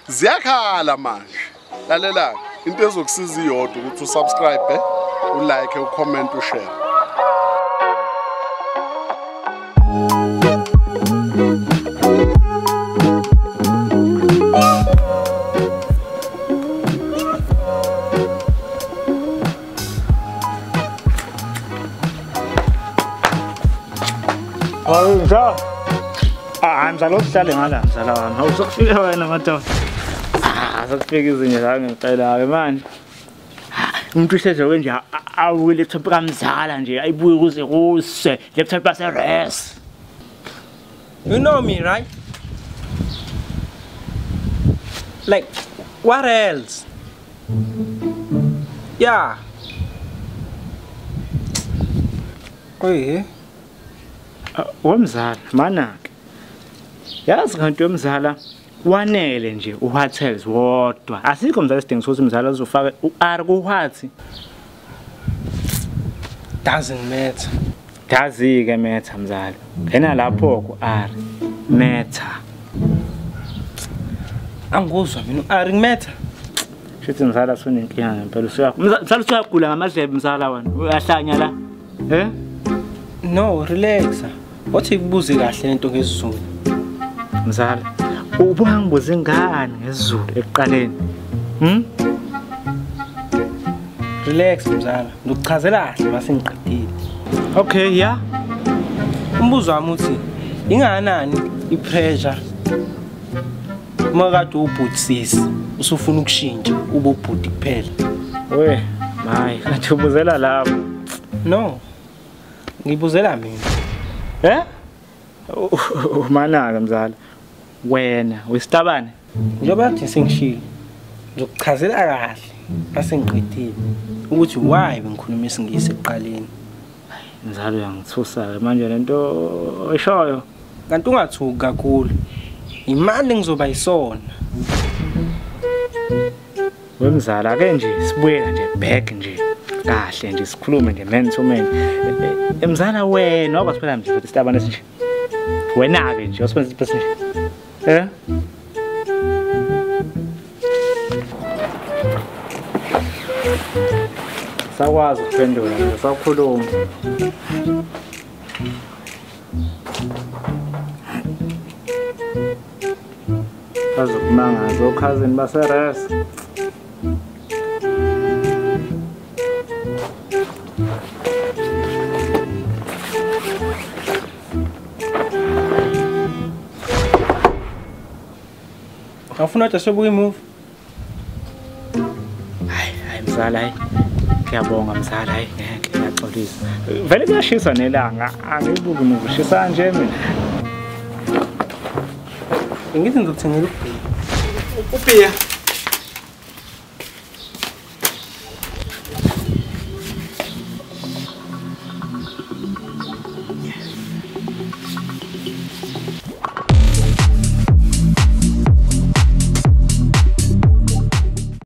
ziyakhala manje. Lalela into ezokusiza iyodwa ukuthi usubscribe, ulike, ucomment, ushare. Hawu mzala uhlale ngala mzala wami. Awusukufika wena madoda. Sokufika izinto la ngicelayo manje. Umuntu uhleze nje awule laptop kamzala nje ayibuye kuze kuse laptop yase res. You know me, right? Like, what else? Yeah. Oye. Wemzala manake. Yazi kanti wemzala wanele nje uHotels wodwa. Asikho mzala sidinga ukuthi umzala uzofaka uR kuHwathi. Doesn't matter. Dazi ke matter mzala. Ngena lapho kuR matter. Anguzwa mina uR matter. Shithi mzala sonenkinga ngempela mzala usuyagula ngamadlebe mzala wena. Uyahlanya la. No, relax. Wathi kubuze kahle lento ngesizulu. Mzala, ubuka ngibuze ngani ngesizulu ekuqaleni? Relax mzala, ngizokuchazela kahle mase ngiqedile. Okay, yeah. Umbuzo wami uthi inganani ipressure makade ubhutisisi usufuna ukushintsha ube ubhuti kuphela. We, hayi, kanti ubuzela lapho. No. Ngibuzela mina. Manaka mzala. Wena wesitabane. Njengoba nje sengishilo. Ngizokuchazela kahle base ngiqedile ukuthi why bengikhuluma isingisi ekuqaleni. Mzala uyangithusa manje lento eshoyo. Kanti ungathuki kakhulu. Imali ngizoba yisona. Wemzala ke nje sibuye nje back nje. Kahle nje sikhulume nje man to man. Mzala wena wakwasiphela nje futhi sitabane nje. Wena ke nje wasiphenza iphasi nje. Sakwazi ukuphendula nje sakhuluma. Azokumangaza okhazini baseres. Afuna ukuthi sobuke move. Hayi mzala hayi. Ngiyabonga mzala hayi ngeke ngiyaxolisa. Vele kuyashisa nelanga angibuki nokushisa nje mina. Ngithi ngizokuthengela ubhiya. Ubhiya.